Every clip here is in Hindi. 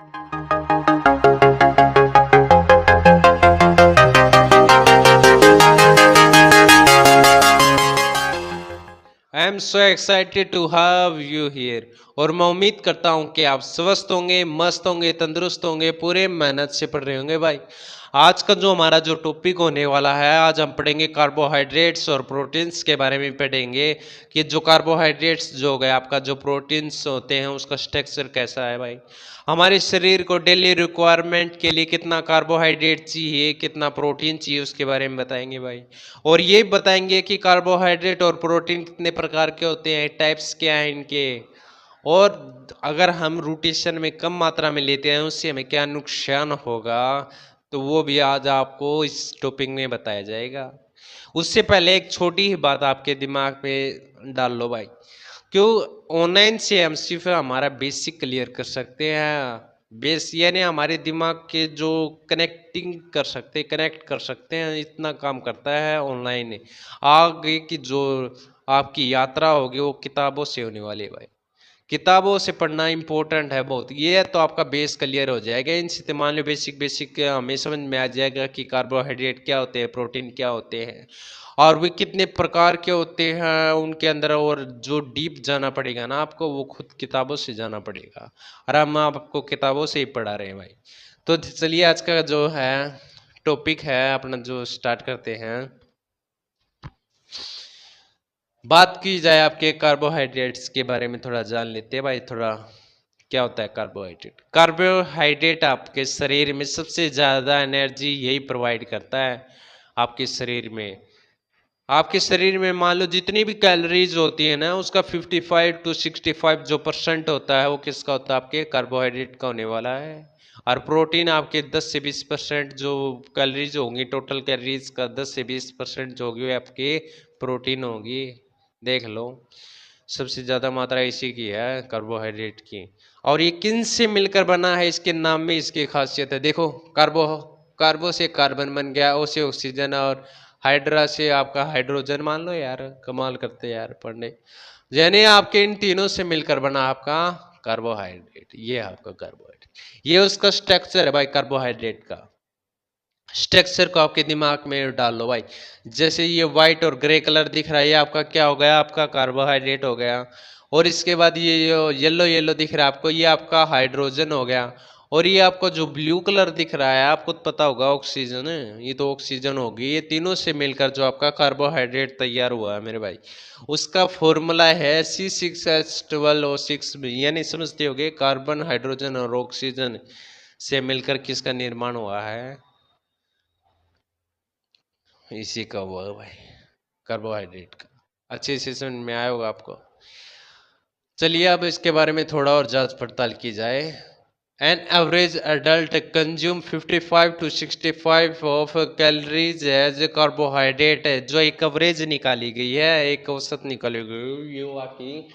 I am so excited to have you here. और मैं उम्मीद करता हूं कि आप स्वस्थ होंगे, मस्त होंगे, तंदुरुस्त होंगे, पूरे मेहनत से पढ़ रहे होंगे भाई। आज का जो हमारा जो टॉपिक होने वाला है, आज हम पढ़ेंगे कार्बोहाइड्रेट्स और प्रोटीन्स के बारे में पढ़ेंगे कि जो कार्बोहाइड्रेट्स जो हो गए आपका, जो प्रोटीन्स होते हैं उसका स्ट्रक्चर कैसा है भाई। हमारे शरीर को डेली रिक्वायरमेंट के लिए कितना कार्बोहाइड्रेट चाहिए, कितना प्रोटीन चाहिए, उसके बारे में बताएंगे भाई। और ये बताएंगे कि कार्बोहाइड्रेट और प्रोटीन कितने प्रकार के होते हैं, टाइप्स क्या हैं इनके, और अगर हम रोटेशन में कम मात्रा में लेते हैं उससे हमें क्या नुकसान होगा, तो वो भी आज आपको इस टॉपिक में बताया जाएगा। उससे पहले एक छोटी ही बात आपके दिमाग में डाल लो भाई। क्यों? ऑनलाइन से हम सिर्फ हमारा बेसिक क्लियर कर सकते हैं, बेस यानी हमारे दिमाग के जो कनेक्टिंग कर सकते, कनेक्ट कर सकते हैं, इतना काम करता है ऑनलाइन। आगे की जो आपकी यात्रा होगी वो किताबों से होने वाली है भाई। किताबों से पढ़ना इंपॉर्टेंट है बहुत। ये है तो आपका बेस क्लियर हो जाएगा। इनसे मान लो बेसिक बेसिक हमें समझ में आ जाएगा कि कार्बोहाइड्रेट क्या होते हैं, प्रोटीन क्या होते हैं, और वे कितने प्रकार के होते हैं उनके अंदर। और जो डीप जाना पड़ेगा ना आपको, वो खुद किताबों से जाना पड़ेगा, और हम आपको किताबों से ही पढ़ा रहे हैं भाई। तो चलिए आज का जो है टॉपिक है अपना, जो स्टार्ट करते हैं। बात की जाए आपके कार्बोहाइड्रेट्स के बारे में, थोड़ा जान लेते हैं भाई। थोड़ा क्या होता है कार्बोहाइड्रेट? कार्बोहाइड्रेट आपके शरीर में सबसे ज़्यादा एनर्जी यही प्रोवाइड करता है आपके शरीर में। आपके शरीर में मान लो जितनी भी कैलोरीज होती है ना, उसका 55 to 65 जो परसेंट होता है वो किसका होता है? आपके कार्बोहाइड्रेट का होने वाला है। और प्रोटीन आपके 10 से 20% जो कैलोरीज होंगी, टोटल कैलोरीज का 10 से 20% जो होगी वो आपके प्रोटीन होगी। देख लो, सबसे ज़्यादा मात्रा इसी की है, कार्बोहाइड्रेट की। और ये किन से मिलकर बना है, इसके नाम में इसकी खासियत है। देखो, कार्बो कार्बो से कार्बन बन गया, ओ से ऑक्सीजन, और हाइड्रा से आपका हाइड्रोजन। मान लो यार, कमाल करते यार पढ़ने। यानी आपके इन तीनों से मिलकर बना आपका कार्बोहाइड्रेट। ये है आपका कार्बोहाइड्रेट, ये उसका स्ट्रक्चर है भाई कार्बोहाइड्रेट का। स्ट्रक्चर को आपके दिमाग में डाल लो भाई। जैसे ये व्हाइट और ग्रे कलर दिख रहा है, ये आपका क्या हो गया? आपका कार्बोहाइड्रेट हो गया। और इसके बाद ये येलो येलो दिख रहा है आपको, ये आपका हाइड्रोजन हो गया। और ये आपको जो ब्लू कलर दिख रहा है, आपको तो पता होगा ऑक्सीजन है, ये तो ऑक्सीजन होगी। ये तीनों से मिलकर जो आपका कार्बोहाइड्रेट तैयार हुआ है मेरे भाई, उसका फॉर्मूला है C6H12O6। यानी समझते होगे, कार्बन, हाइड्रोजन और ऑक्सीजन से मिलकर किसका निर्माण हुआ है? इसी का हुआ है भाई, कार्बोहाइड्रेट का। अच्छे से समझ में आया होगा आपको। चलिए अब इसके बारे में थोड़ा और जांच पड़ताल की जाए। An average adult consume 55 to 65 of calories as carbohydrate है। जो एक एवरेज निकाली गई है, एक औसत निकाली गई, ये वाकई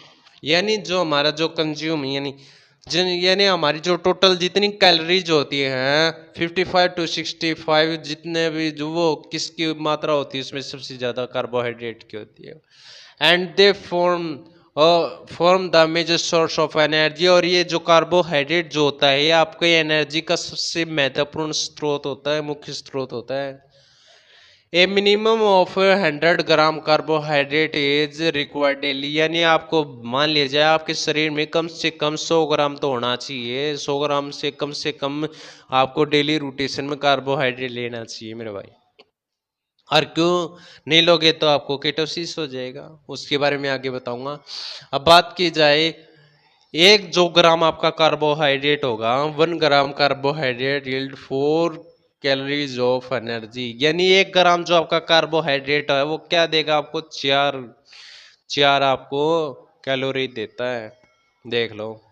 यानी जो हमारा जो कंज्यूम यानी हमारी जो टोटल जितनी कैलोरीज होती हैं 55 to 65, जितने भी जो वो किसकी मात्रा होती है उसमें सबसे ज़्यादा कार्बोहाइड्रेट की होती है। And they form the major source of energy. और ये जो कार्बोहाइड्रेट जो होता है, ये आपके एनर्जी का सबसे महत्वपूर्ण स्रोत होता है, मुख्य स्रोत होता है। ए minimum of 100 gram carbohydrate is required daily. यानी आपको मान लिया जाए आपके शरीर में कम से कम 100 ग्राम तो होना चाहिए। 100 ग्राम से कम आपको डेली रोटेशन में कार्बोहाइड्रेट लेना चाहिए मेरे भाई। और क्यों नहीं लोगे तो आपको केटोसिस हो जाएगा, उसके बारे में आगे बताऊंगा। अब बात की जाए, एक जो ग्राम आपका कार्बोहाइड्रेट होगा, 1 ग्राम carbohydrate yield 4 calories of energy. यानी 1 ग्राम जो आपका कार्बोहाइड्रेट है वो क्या देगा आपको? चार चार आपको कैलोरी देता है। देख लो।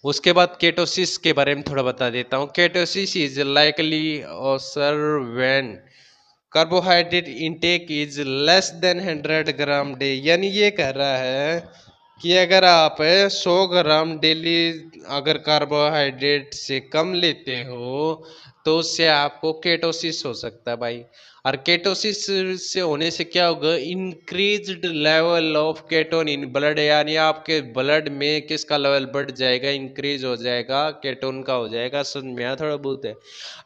उसके बाद केटोसिस के बारे में थोड़ा बता देता हूँ। Ketosis is likely occur when carbohydrate intake is less than 100 gram day. यानी ये कह रहा है कि अगर आप 100 ग्राम डेली अगर कार्बोहाइड्रेट से कम लेते हो, तो उससे आपको केटोसिस हो सकता है भाई। और केटोसिस से होने से क्या होगा, increased level of ketone in blood, यानी आपके ब्लड में किसका लेवल बढ़ जाएगा, इंक्रीज हो जाएगा, केटोन का हो जाएगा। समझ में आया थोड़ा बहुत है?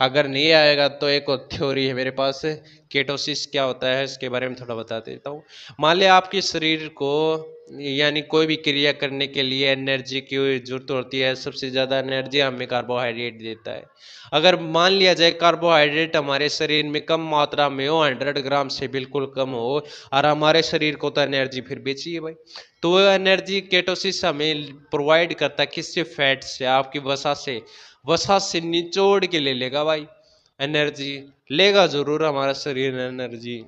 अगर नहीं आएगा तो एक और थ्योरी है मेरे पास, केटोसिस क्या होता है इसके बारे में थोड़ा बता देता हूँ। मान लिया आपके शरीर को यानी कोई भी क्रिया करने के लिए एनर्जी की जरूरत होती है, सबसे ज़्यादा एनर्जी हमें कार्बोहाइड्रेट देता है। अगर मान लिया जाए कार्बोहाइड्रेट हमारे शरीर में कम मात्रा में हो, 100 ग्राम से बिल्कुल कम हो, और हमारे शरीर को तो एनर्जी फिर भी चाहिए भाई, तो वो एनर्जी केटोसिस हमें प्रोवाइड करता है। किससे? फैट से, आपकी वसा से। वसा से निचोड़ के ले लेगा भाई, एनर्जी लेगा जरूर हमारा शरीर एनर्जी।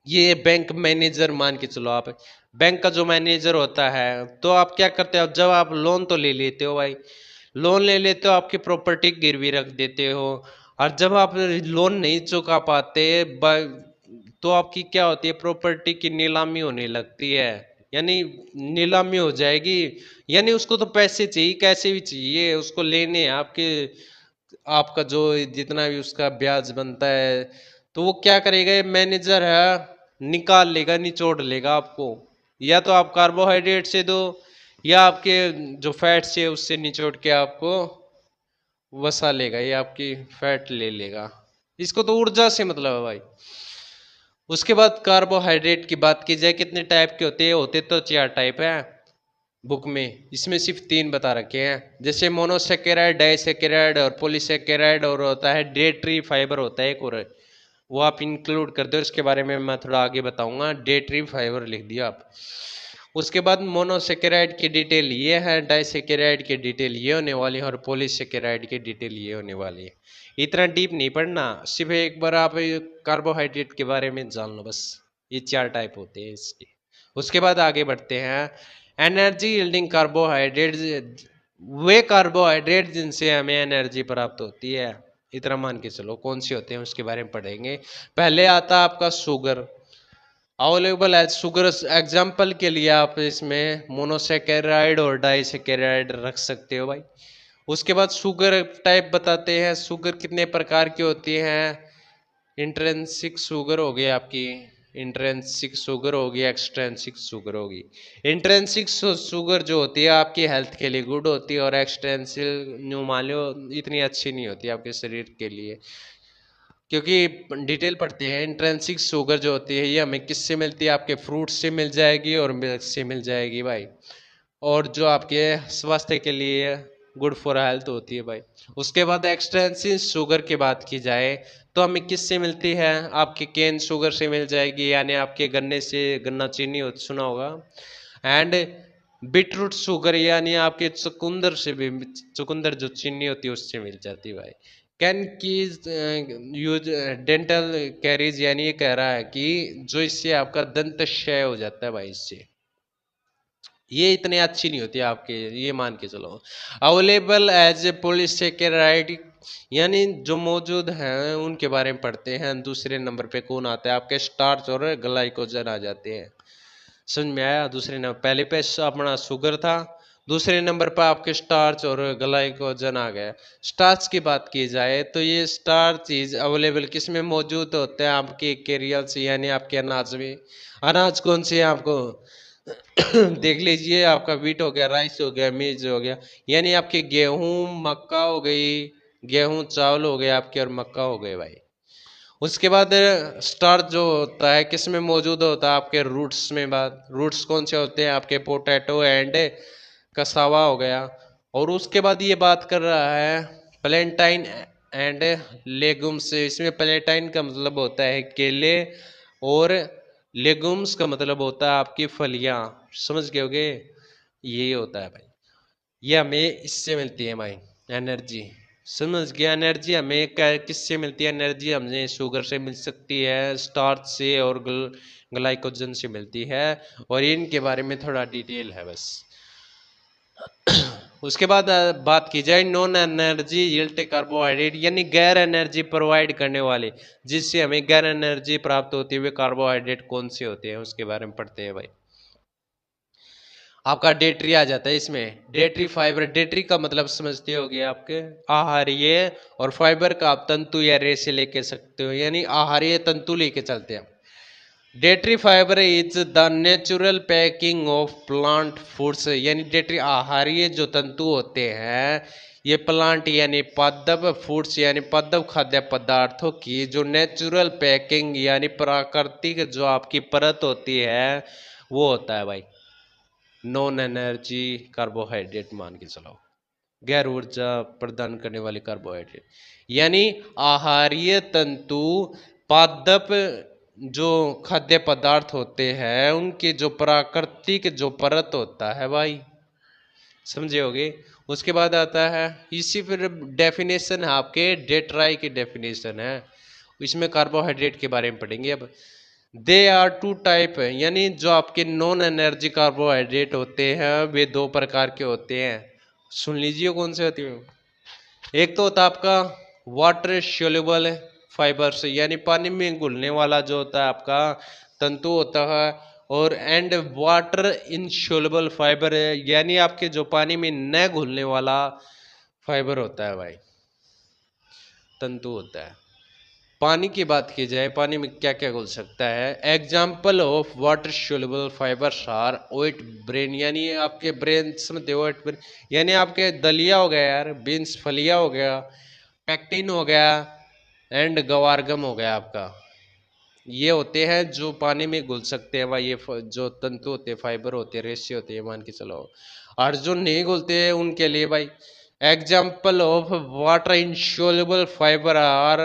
ये बैंक मैनेजर मान के चलो आप, बैंक का जो मैनेजर होता है, तो आप क्या करते हो, जब आप लोन तो ले लेते हो भाई, लोन ले लेते हो, आपकी प्रॉपर्टी गिरवी रख देते हो, और जब आप लोन नहीं चुका पाते तो आपकी क्या होती है, प्रॉपर्टी की नीलामी होने लगती है, यानी नीलामी हो जाएगी। यानी उसको तो पैसे चाहिए, कैसे भी चाहिए उसको लेने, आपके आपका जो जितना भी उसका ब्याज बनता है, तो वो क्या करेगा, ये मैनेजर है, निकाल लेगा, निचोड़ लेगा आपको। या तो आप कार्बोहाइड्रेट से दो, या आपके जो फैट्स है उससे निचोड़ के आपको वसा लेगा, ये आपकी फैट ले लेगा। इसको तो ऊर्जा से मतलब है भाई। उसके बाद कार्बोहाइड्रेट की बात की जाए, कितने टाइप के होते हैं, होते तो 4 टाइप है बुक में, इसमें सिर्फ 3 बता रखे हैं, जैसे मोनोसेकेराइड, डाइसेकेराइड और पॉलीसेकेराइड, और होता है डेट्री फाइबर होता है एक और, वो आप इंक्लूड कर दो, इसके बारे में मैं थोड़ा आगे बताऊंगा। डेट्री फाइबर लिख दिया आप। उसके बाद मोनोसेकेराइड की डिटेल ये है, डाइसेकेराइड की डिटेल ये होने वाली है, और पॉलीसेकेराइड की डिटेल ये होने वाली है। इतना डीप नहीं पढ़ना, सिर्फ एक बार आप कार्बोहाइड्रेट के बारे में जान लो बस। ये 4 टाइप होते हैं इसके। उसके बाद आगे बढ़ते हैं, एनर्जी यील्डिंग कार्बोहाइड्रेट, वे कार्बोहाइड्रेट जिनसे हमें एनर्जी प्राप्त होती है, इतना मान के चलो। कौन से होते हैं उसके बारे में पढ़ेंगे। पहले आता है आपका sugar, available as sugar. Example के लिए आप इसमें मोनोसेकेराइड और डाइसेकेराइड रख सकते हो भाई। उसके बाद शुगर टाइप बताते हैं, शुगर कितने प्रकार की होती हैं। इंट्रेंसिक शुगर हो गई आपकी, इंट्रेंसिक शुगर होगी, एक्सट्रेंसिक शुगर होगी। इंट्रेंसिक शुगर जो होती है आपकी हेल्थ के लिए गुड होती है, और एक्सटेंसिव न्यू मान लो इतनी अच्छी नहीं होती आपके शरीर के लिए, क्योंकि डिटेल पढ़ते हैं। इंट्रेंसिक शुगर जो होती है ये हमें किससे मिलती है, आपके फ्रूट से मिल जाएगी और मिल्क से मिल जाएगी भाई, और जो आपके स्वास्थ्य के लिए गुड फॉर हेल्थ होती है भाई। उसके बाद एक्सटेंसिव शुगर की बात की जाए तो हमें किससे मिलती है, आपके केन शुगर से मिल जाएगी, यानी आपके गन्ने से, गन्ना चीनी हो सुना होगा। एंड बीटरूट शुगर, यानी आपके चुकंदर से भी, चुकंदर जो चीनी होती है उससे मिल जाती है भाई। कैन की यूज डेंटल कैरीज, यानी ये कह रहा है कि जो इससे आपका दंत क्षय हो जाता है भाई, इससे ये इतनी अच्छी नहीं होती आपके, ये मान के चलो। अवेलेबल एज ए पॉलीसेकेराइड, यानी जो मौजूद हैं उनके बारे में पढ़ते हैं। दूसरे नंबर पे कौन आता है, आपके स्टार्च और ग्लाइकोजन आ जाते हैं। समझ में आया? दूसरे नंबर, पहले पे अपना शुगर था, दूसरे नंबर पर आपके स्टार्च और ग्लाइकोजन आ गया। स्टार्च की बात की जाए तो ये स्टार्च इज अवेलेबल किस में मौजूद होते हैं, आपके कैरियल्स, यानी आपके अनाज में। अनाज कौन से हैं आपको देख लीजिए, आपका व्हीट हो गया, राइस हो गया, मेज हो गया, यानी आपके गेहूं, मक्का हो गई, गेहूं चावल हो गए आपके, और मक्का हो गए भाई। उसके बाद स्टार्च जो होता है किस में मौजूद होता है, आपके रूट्स में। बात रूट्स कौन से होते हैं, आपके पोटैटो एंड कसावा हो गया। और उसके बाद ये बात कर रहा है प्लेंटाइन एंड लेगुम्स, इसमें प्लेंटाइन का मतलब होता है केले, और लेगुम्स का मतलब होता है आपकी फलियां। समझ गए होगे, यही होता है भाई। ये हमें इससे मिलती है भाई एनर्जी। समझ गया? एनर्जी हमें किससे मिलती है, एनर्जी हमें शुगर से मिल सकती है, स्टार्च से, और ग्लाइकोजन से मिलती है, और इनके बारे में थोड़ा डिटेल है बस। उसके बाद बात की जाए नॉन एनर्जी यील्ड कार्बोहाइड्रेट, यानी गैर एनर्जी प्रोवाइड करने वाले, जिससे हमें गैर एनर्जी प्राप्त होती है, वे कार्बोहाइड्रेट कौन से होते हैं उसके बारे में पढ़ते हैं भाई। आपका डेट्री आ जाता है इसमें। डेट्री फाइबर, डेट्री का मतलब समझते होगे आपके आहार्य, और फाइबर का आप तंतु या रेशे लेके सकते हो, यानी आहार्य तंतु लेके चलते हैं। Dietary fibre is the natural packing of plant foods, यानी डेट्री आहार्य जो तंतु होते हैं ये प्लांट यानी पादप फूड्स यानी पादप खाद्य पदार्थों की जो नेचुरल पैकिंग यानी प्राकृतिक जो आपकी परत होती है वो होता है भाई नॉन एनर्जी कार्बोहाइड्रेट, मान के चलो गैर ऊर्जा प्रदान करने वाले कार्बोहाइड्रेट, यानी आहारीय तंतु पादप जो खाद्य पदार्थ होते हैं उनके जो प्राकृतिक जो परत होता है भाई, समझे होगे। उसके बाद आता है इसी फिर डेफिनेशन है आपके डेट्राई की डेफिनेशन है, इसमें कार्बोहाइड्रेट के बारे में पढ़ेंगे अब। दे आर टू टाइप, यानी जो आपके नॉन एनर्जी कार्बोहाइड्रेट होते हैं वे दो प्रकार के होते हैं, सुन लीजिए कौन से होते हैं। एक तो होता है आपका वाटर सोल्यूबल फाइबर्स, यानी पानी में घुलने वाला जो होता है आपका तंतु होता है, और एंड वाटर इनसोल्युबल फाइबर है, यानी आपके जो पानी में न घुलने वाला फाइबर होता है भाई, तंतु होता है। पानी की बात की जाए पानी में क्या क्या घुल सकता है, example of water soluble fibres are oat bran, यानी आपके ब्रेन समझते हो, ओट ब्रेन यानी आपके दलिया हो गया यार, बीन्स फलिया हो गया, पैक्टिन हो गया, एंड गवारगम हो गया आपका, ये होते हैं जो पानी में घुल सकते हैं भाई, ये जो तंतु होते हैं फाइबर होते हैं रेशे होते हैं मान के चलो। और जो नहीं घुलते हैं उनके लिए भाई example of water insoluble fibre are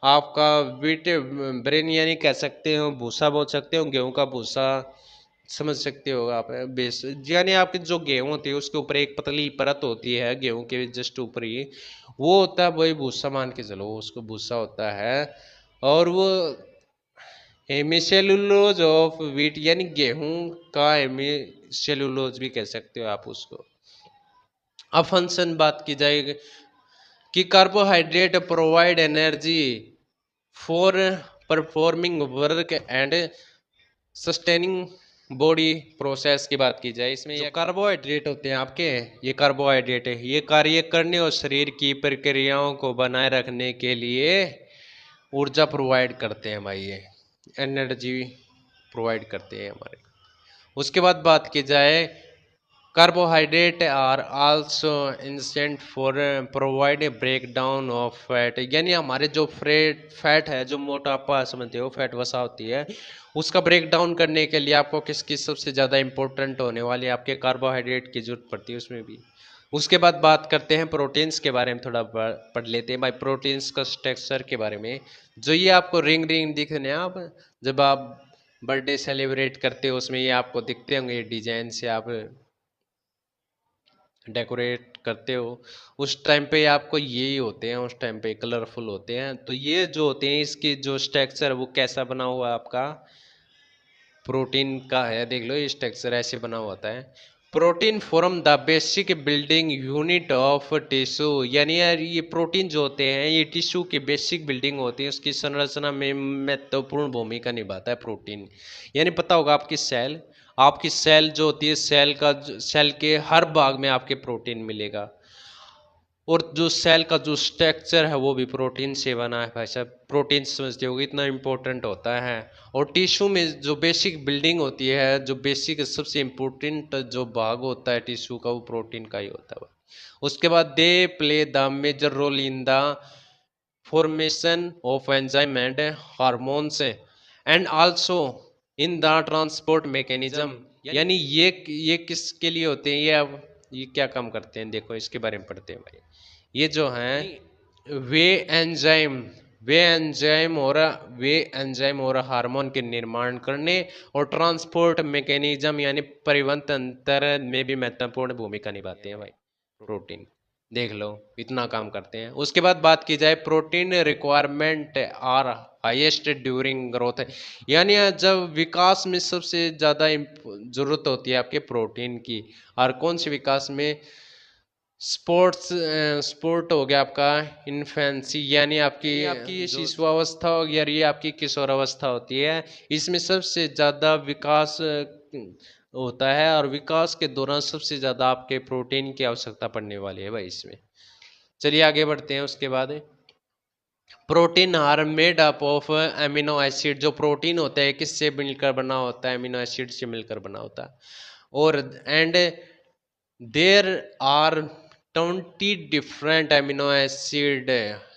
आपका वीट ब्रेन, यानी कह सकते हो भूसा बोल सकते हो, गेहूं का भूसा समझ सकते हो आप, बेस यानी आपके जो गेहूं होती है उसके ऊपर एक पतली परत होती है गेहूं के जस्ट ऊपर ही, वो होता है वही भूसा मान के चलो, उसको भूसा होता है। और वो हेमीसेलुलोज ऑफ व्हीट, यानी गेहूं का हेमीसेलुलोज भी कह सकते हो आप उसको। अब फंक्शन बात की जाएगी कि carbohydrate provide energy for performing work and sustaining body process की बात की जाए, इसमें ये कार्बोहाइड्रेट होते हैं आपके, ये कार्बोहाइड्रेट है, ये कार्य करने और शरीर की प्रक्रियाओं को बनाए रखने के लिए ऊर्जा प्रोवाइड करते हैं भाई, ये एनर्जी प्रोवाइड करते हैं हमारे। उसके बाद बात की जाए carbohydrate are also instant for provide a break down of fat, यानी हमारे जो फैट है जो मोटापा समझते हो फैट वसा होती है उसका ब्रेक डाउन करने के लिए आपको किसकी सबसे ज़्यादा इंपॉर्टेंट होने वाली आपके कार्बोहाइड्रेट की जरूरत पड़ती है उसमें भी। उसके बाद बात करते हैं प्रोटीन्स के बारे में, थोड़ा पढ़ लेते हैं भाई प्रोटीन्स का स्ट्रक्चर के बारे में। जो ये आपको रिंग रिंग दिख रहे हैं आप जब आप बर्थडे सेलिब्रेट करते हो उसमें ये आपको दिखते होंगे डिजाइन से आप डेकोरेट करते हो, उस टाइम पे आपको यही होते हैं, उस टाइम पे कलरफुल होते हैं। तो ये जो होते हैं इसकी जो स्ट्रक्चर वो कैसा बना हुआ है आपका प्रोटीन का है, देख लो ये स्ट्रक्चर ऐसे बना हुआ होता है। Protein form the basic building unit of tissue, यानी यार ये प्रोटीन जो होते हैं ये टिश्यू की बेसिक बिल्डिंग होती है, उसकी संरचना में महत्वपूर्ण भूमिका निभाता है प्रोटीन। यानी पता होगा आपकी सेल जो होती है सेल के हर भाग में आपके प्रोटीन मिलेगा, और जो सेल का जो स्ट्रक्चर है वो भी प्रोटीन से बना है भाई साहब, प्रोटीन समझते हो इतना इम्पोर्टेंट होता है। और टिश्यू में जो बेसिक बिल्डिंग होती है जो बेसिक सबसे इम्पोर्टेंट जो भाग होता है टिश्यू का वो प्रोटीन का ही होता है। उसके बाद they play the major role in the formation of enzyme and hormones and also in the transport mechanism, यानी ये किसके लिए होते हैं, ये अब ये क्या काम करते हैं देखो इसके बारे में पढ़ते हैं भाई। ये जो हैं वे एंजाइम वे एंजाइम और हार्मोन के निर्माण करने और ट्रांसपोर्ट मैकेनिज्म यानी परिवहन तंत्र में भी महत्वपूर्ण भूमिका निभाते हैं भाई प्रोटीन, देख लो इतना काम करते हैं। उसके बाद बात की जाए protein requirement are highest during growth, यानी जब विकास में सबसे ज़्यादा जरूरत होती है आपके प्रोटीन की, और कौन से विकास में स्पोर्ट हो गया आपका इन्फेंसी, यानी आपकी ये शिशु अवस्था हो गया, ये आपकी किशोर अवस्था होती है, इसमें सबसे ज़्यादा विकास होता है और विकास के दौरान सबसे ज़्यादा आपके प्रोटीन की आवश्यकता पड़ने वाली है भाई इसमें। चलिए आगे बढ़ते हैं। उसके बाद protein are made up of amino acid. जो प्रोटीन होता है किससे मिलकर बना होता है? एमिनो एसिड से मिलकर बना होता है। और and there are 20 different amino acid,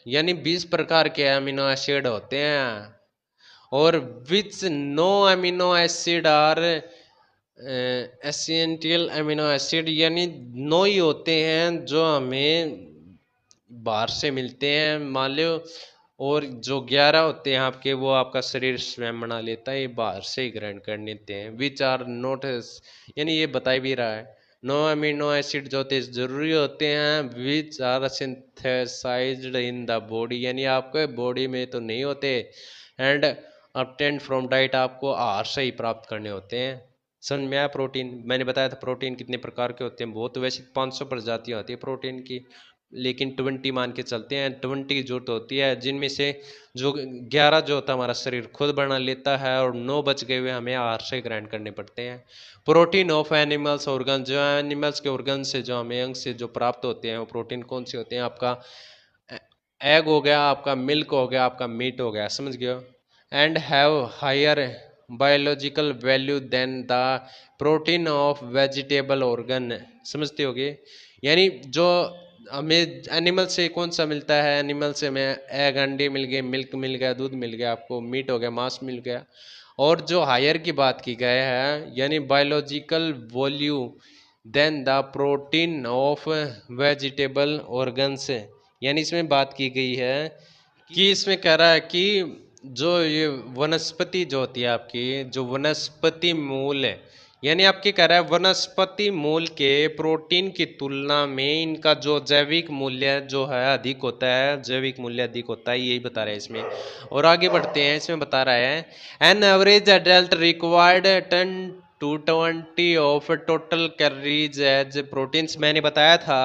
यानी 20 प्रकार के अमीनो एसिड होते हैं। और which no amino acid are essential amino acid, यानी 9 ही होते हैं जो हमें बाहर से मिलते हैं मान लो, और जो 11 होते हैं आपके वो आपका शरीर स्वयं बना लेता है, ये बाहर से ही ग्रहण कर लेते हैं। विच आर नोट, यानी ये बता भी रहा है नो अमीनो एसिड जो होते जरूरी होते हैं, which are synthesised in the body, यानी आपके बॉडी में तो नहीं होते, एंड obtained फ्रॉम डाइट, आपको आहार से ही प्राप्त करने होते हैं। समझ में आया? प्रोटीन मैंने बताया था प्रोटीन कितने प्रकार के होते हैं, बहुत, वैसे 500 प्रजातियां होती है प्रोटीन की, लेकिन 20 मान के चलते हैं, 20 की जरूरत होती है, जिनमें से जो 11 जो होता है हमारा शरीर खुद बना लेता है, और 9 बच गए हुए हमें आहार से ग्रहण करने पड़ते हैं। प्रोटीन ऑफ एनिमल्स ऑर्गन, जो एनिमल्स के ऑर्गन से जो हमें अंग से जो प्राप्त होते हैं वो प्रोटीन कौन से होते हैं? आपका एग हो गया, आपका मिल्क हो गया, आपका मीट हो गया, समझ गए? And have higher biological value than the protein of vegetable organ, समझते होगे? यानी जो हमें एनिमल से कौन सा मिलता है? एनिमल से हमें एग, अंडे मिल गए, मिल्क मिल गया, दूध मिल गया, आपको मीट हो गया, मांस मिल गया। और जो हायर की बात की गई है, यानी biological value than the protein of vegetable organs, यानी इसमें बात की गई है कि इसमें कह रहा है कि जो ये वनस्पति जो होती है आपकी, जो वनस्पति मूल है, यानी आपके कह रहा है वनस्पति मूल के प्रोटीन की तुलना में इनका जो जैविक मूल्य जो है अधिक होता है, जैविक मूल्य अधिक होता है, यही बता रहा है इसमें। और आगे बढ़ते हैं, इसमें बता रहा है an average adult required 10 to 20 of total calories as proteins. मैंने बताया था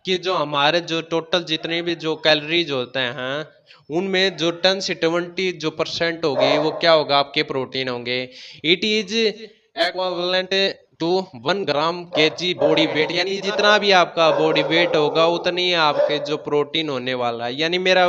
कि जो हमारे जो टोटल जितने भी जो कैलोरीज होते हैं उनमें जो 10 से 20 जो % होगी वो क्या होगा? आपके प्रोटीन होंगे। It is equivalent to 1 gram KG body weight, यानी जितना भी आपका बॉडी वेट होगा उतनी आपके जो प्रोटीन होने वाला है। यानी मेरा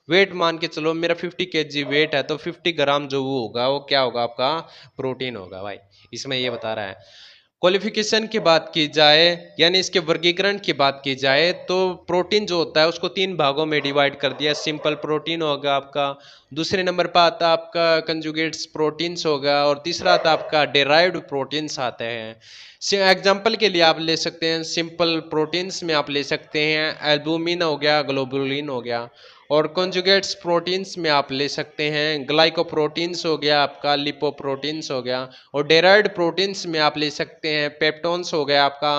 वेट मान के चलो मेरा 50 केजी वेट है, तो 50 ग्राम जो वो होगा वो क्या होगा? आपका प्रोटीन होगा भाई। इसमें ये बता रहा है। क्वालिफिकेशन की बात की जाए, यानी इसके वर्गीकरण की बात की जाए, तो प्रोटीन जो होता है उसको 3 भागों में डिवाइड कर दिया। सिंपल प्रोटीन होगा आपका, दूसरे नंबर पर आता है आपका कंजुगेट्स प्रोटीन्स होगा, और तीसरा आता है आपका डेराइव्ड प्रोटीन्स आते हैं। एग्जाम्पल के लिए आप ले सकते हैं, सिंपल प्रोटीन्स में आप ले सकते हैं एल्बुमिन हो गया, ग्लोबुलिन हो गया, और कॉन्जुगेट्स प्रोटीन्स में आप ले सकते हैं ग्लाइकोप्रोटीन्स हो गया, आपका लिपोप्रोटीन्स हो गया, और डेराइव्ड प्रोटीन्स में आप ले सकते हैं पेप्टोन्स हो गया, आपका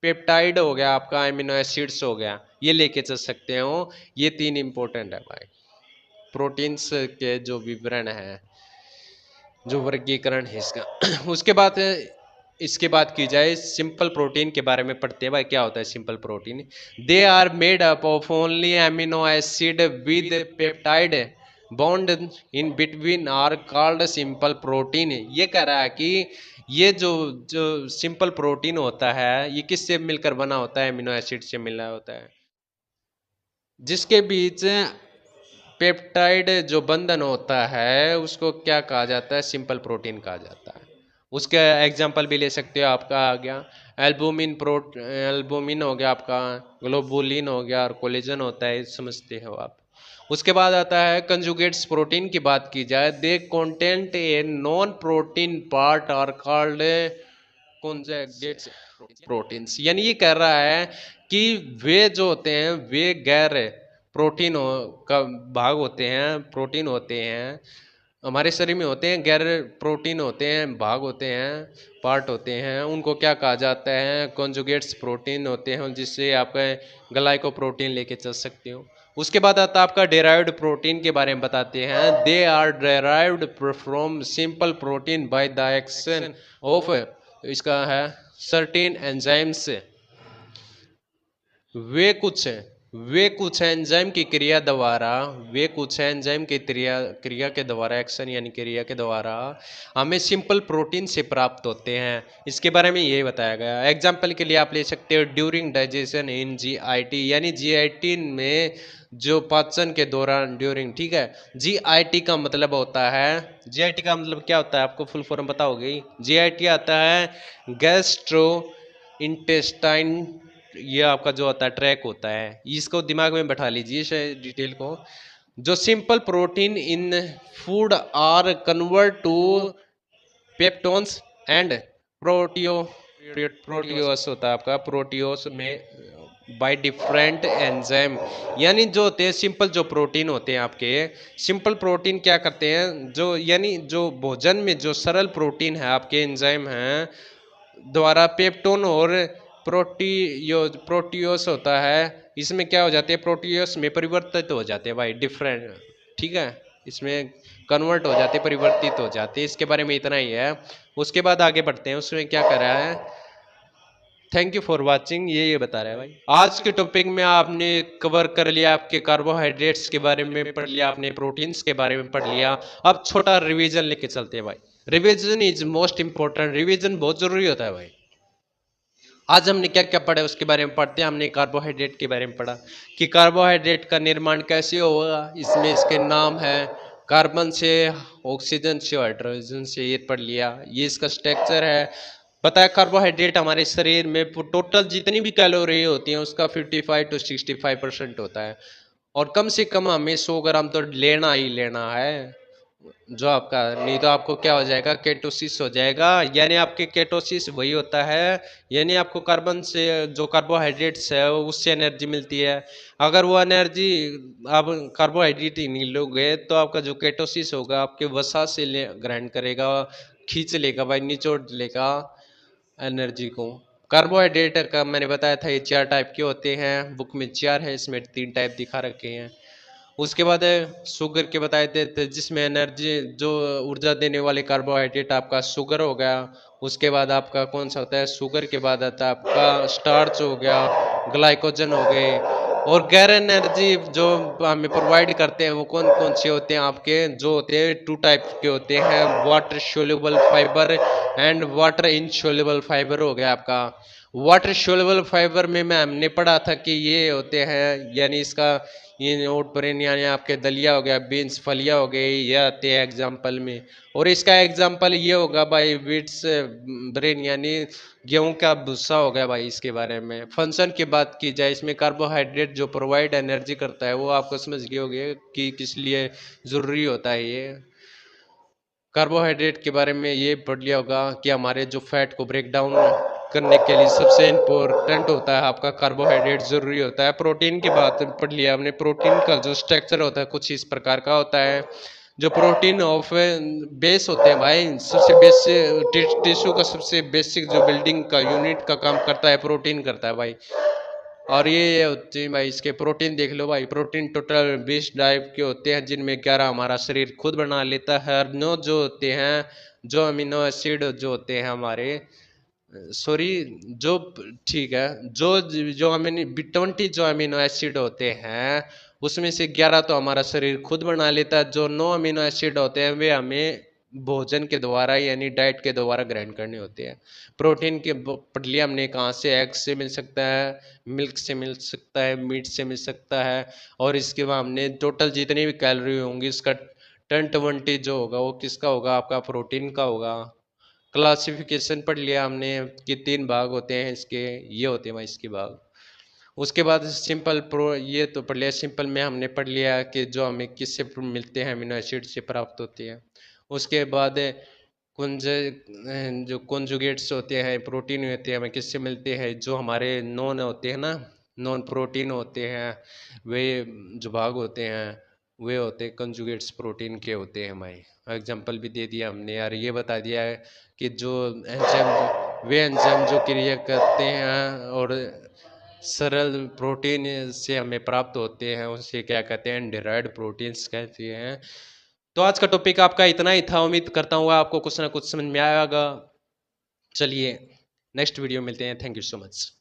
पेप्टाइड हो गया, आपका एमिनो एसिड्स हो गया, ये लेके चल सकते हो। ये 3 इंपॉर्टेंट है भाई प्रोटीन्स के जो विवरण है, जो वर्गीकरण है इसका। उसके बाद इसके बाद की जाए सिंपल प्रोटीन के बारे में पढ़ते हैं भाई। क्या होता है simple protein? They are made up of only amino acid with peptide bond in between are called simple protein. ये कह रहा है कि ये जो जो सिंपल प्रोटीन होता है ये किससे मिलकर बना होता है? एमिनो एसिड से मिला होता है, जिसके बीच पेप्टाइड जो बंधन होता है उसको क्या कहा जाता है? सिंपल प्रोटीन कहा जाता है। उसका एग्जांपल भी ले सकते हो, आपका आ गया एल्बुमिन हो गया, आपका ग्लोबुलिन हो गया, और कोलेजन होता है, समझते हो आप। उसके बाद आता है कंजुगेट्स प्रोटीन की बात की जाए, they content a non protein part are called conjugates proteins. यानी ये कह रहा है कि वे जो होते हैं वे गैर प्रोटीन का भाग होते हैं, प्रोटीन होते हैं, हमारे शरीर में होते हैं, गैर प्रोटीन होते हैं, भाग होते हैं, पार्ट होते हैं, उनको क्या कहा जाता है? कॉन्जुगेट्स प्रोटीन होते हैं, जिससे आप ग्लाइकोप्रोटीन लेके चल सकते हो। उसके बाद आता है आपका डेराइव्ड प्रोटीन के बारे में बताते हैं। They are derived from simple protein by the action of, इसका है सर्टेन एंजाइम्स। वे कुछ वे कुछ एंजाइम की क्रिया द्वारा वे कुछ एंजाइम की क्रिया क्रिया के द्वारा एक्शन यानी क्रिया के द्वारा हमें सिंपल प्रोटीन से प्राप्त होते हैं। इसके बारे में यही बताया गया। एग्जाम्पल के लिए आप ले सकते हो ड्यूरिंग डाइजेशन इन जीआईटी, यानी जीआईटी में जो पाचन के दौरान ड्यूरिंग, ठीक है। जीआईटी का मतलब होता है, जीआईटी का मतलब क्या होता है आपको फुल फॉर्म बताओगे? जीआईटी आता है गैस्ट्रो इंटेस्टाइन, ये आपका जो होता है ट्रैक होता है, इसको दिमाग में बैठा लीजिए शायद डिटेल को। जो simple protein in food are convert to peptones and proteo proteoses होता है आपका, प्रोटियोस में बाय डिफरेंट एंजाइम, यानी जो होते हैं सिंपल जो प्रोटीन होते हैं आपके, सिंपल प्रोटीन क्या करते हैं, जो यानी जो भोजन में जो सरल प्रोटीन है आपके एंजाइम हैं द्वारा पेप्टोन और प्रोटियोस होता है, इसमें क्या हो जाते हैं, प्रोटियोस में परिवर्तित हो जाते हैं भाई, डिफरेंट, ठीक है, इसमें कन्वर्ट हो जाते, परिवर्तित हो जाते। इसके बारे में इतना ही है। उसके बाद आगे बढ़ते हैं, उसमें क्या कर रहा है। थैंक यू फॉर वाचिंग, ये बता रहा है भाई। आज के टॉपिक में आपने कवर कर लिया, आपके कार्बोहाइड्रेट्स के बारे में पढ़ लिया, आपने प्रोटीन्स के बारे में पढ़ लिया। अब छोटा रिवीजन लेके चलते हैं भाई। Revision is most important, revision बहुत जरूरी होता है भाई। आज हमने क्या क्या पढ़ा उसके बारे में पढ़ते हैं। हमने कार्बोहाइड्रेट के बारे में पढ़ा कि कार्बोहाइड्रेट का निर्माण कैसे होगा, इसमें इसके नाम है, कार्बन से, ऑक्सीजन से, हाइड्रोजन से, ये पढ़ लिया। ये इसका स्ट्रक्चर है। पता है कार्बोहाइड्रेट हमारे शरीर में टोटल जितनी भी कैलोरी होती हैं उसका 55 to 65% होता है, और कम से कम हमें 100 ग्राम तो लेना ही लेना है। जो आपका, नहीं तो आपको क्या हो जाएगा, केटोसिस हो जाएगा। यानी आपके केटोसिस वही होता है, यानी आपको कार्बन से जो कार्बोहाइड्रेट्स है उससे एनर्जी मिलती है। अगर वो एनर्जी आप कार्बोहाइड्रेट ही नहीं लोगे तो आपका जो केटोसिस होगा आपके वसा से ग्राइंड करेगा, खींच लेगा भाई, निचोड़ लेगा एनर्जी को। कार्बोहाइड्रेट का मैंने बताया था ये 4 टाइप के होते हैं, बुक में 4 है, इसमें 3 टाइप दिखा रखे हैं। उसके बाद शुगर के बताए थे, जिसमें एनर्जी जो ऊर्जा देने वाले कार्बोहाइड्रेट आपका शुगर हो गया। उसके बाद आपका कौन सा होता है, शुगर के बाद आता है आपका स्टार्च हो गया, ग्लाइकोजन हो गए। और गैर एनर्जी जो हमें प्रोवाइड करते हैं वो कौन कौन से होते हैं आपके, जो होते हैं 2 टाइप के होते हैं, water soluble fibre and water insoluble fibre हो गया आपका। वाटर सोल्यूबल फाइबर में मैं हमने पढ़ा था कि ये होते हैं, यानी इसका ये नोट ब्रेन यानी आपके दलिया हो गया, बीन्स फलिया हो गई, ये आते हैं एग्जाम्पल में। और इसका एग्जाम्पल ये होगा भाई विट्स ब्रेन यानी गेहूं का भूसा हो गया भाई। इसके बारे में फंक्शन की बात की जाए, इसमें कार्बोहाइड्रेट जो प्रोवाइड एनर्जी करता है वो आपको समझ गए होंगे कि किस लिए जरूरी होता है। ये कार्बोहाइड्रेट के बारे में ये पढ़ लिया होगा कि हमारे जो फैट को ब्रेक डाउन करने के लिए सबसे इम्पोर्टेंट होता है आपका कार्बोहाइड्रेट, जरूरी होता है। प्रोटीन की बात पढ़ लिया हमने, प्रोटीन का जो स्ट्रक्चर होता है कुछ इस प्रकार का होता है। जो प्रोटीन ऑफ बेस होते हैं भाई, सबसे बेसिक टिश्यू का सबसे बेसिक जो बिल्डिंग का यूनिट का काम करता है प्रोटीन करता है भाई। और ये होते हैं भाई इसके प्रोटीन देख लो भाई, प्रोटीन टोटल 20 टाइप के होते हैं, जिनमें 11 हमारा शरीर खुद बना लेता है। और 9 जो होते हैं, जो अमीनो एसिड जो होते हैं हमारे, सॉरी, जो, ठीक है, जो जो अमीनो 20 जो अमीनो एसिड होते हैं उसमें से 11 तो हमारा शरीर खुद बना लेता है। जो 9 अमीनो एसिड होते हैं वे हमें भोजन के द्वारा यानी डाइट के द्वारा ग्रहण करने होते हैं। प्रोटीन के पटलिया हमने कहाँ से, एग से मिल सकता है, मिल्क से मिल सकता है, मीट से मिल सकता है। और इसके बाद हमने टोटल जितनी भी कैलोरी होंगी उसका 10-20 जो होगा वो किसका होगा, आपका प्रोटीन का होगा। क्लासिफिकेशन पढ़ लिया हमने कि 3 भाग होते हैं इसके, ये होते हैं भाई इसके भाग। उसके बाद सिंपल प्रो ये तो पढ़ लिया, सिंपल में हमने पढ़ लिया कि जो हमें किससे मिलते हैं, अमीनो एसिड से प्राप्त होती है। उसके बाद कुंज जो कॉन्जुगेट्स होते हैं, प्रोटीन होते हैं, हमें किससे मिलते हैं, जो हमारे नॉन होते हैं ना, नॉन प्रोटीन होते हैं, वे जो भाग होते हैं वे होते हैं कंजुगेट्स प्रोटीन के होते हैं भाई। एग्जाम्पल भी दे दिया हमने यार, ये बता दिया है कि जो एंजाइम, वे एंजाइम जो क्रिया करते हैं और सरल प्रोटीन से हमें प्राप्त होते हैं उसे क्या कहते हैं, डिराइव्ड प्रोटीन्स कहते हैं। तो आज का टॉपिक आपका इतना ही था, उम्मीद करता हूँ आपको कुछ ना कुछ समझ में आएगा। चलिए नेक्स्ट वीडियो मिलते हैं, थैंक यू सो मच।